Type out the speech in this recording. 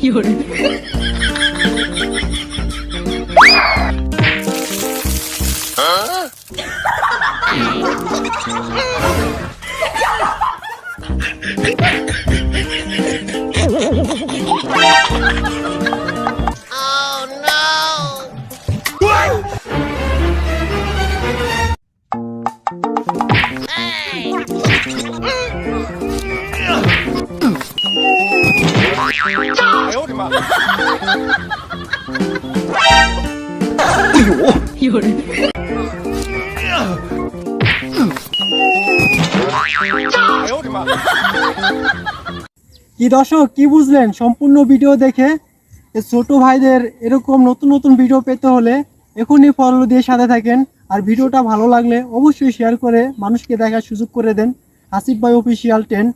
有人。哎呦我的妈！有人。哎呦我的妈！ কি দর্শক কি বুঝলেন সম্পূর্ণ ভিডিও দেখে? ছোট ভাইদের এরকম নতুন নতুন ভিডিও পেতে হলে এখনই ফলো দিয়ে সাথে থাকেন। আর ভিডিওটা ভালো লাগলে অবশ্যই শেয়ার করে মানুষকে দেখার সুযোগ করে দেন। হাসিফ ভাই অফিসিয়াল 10।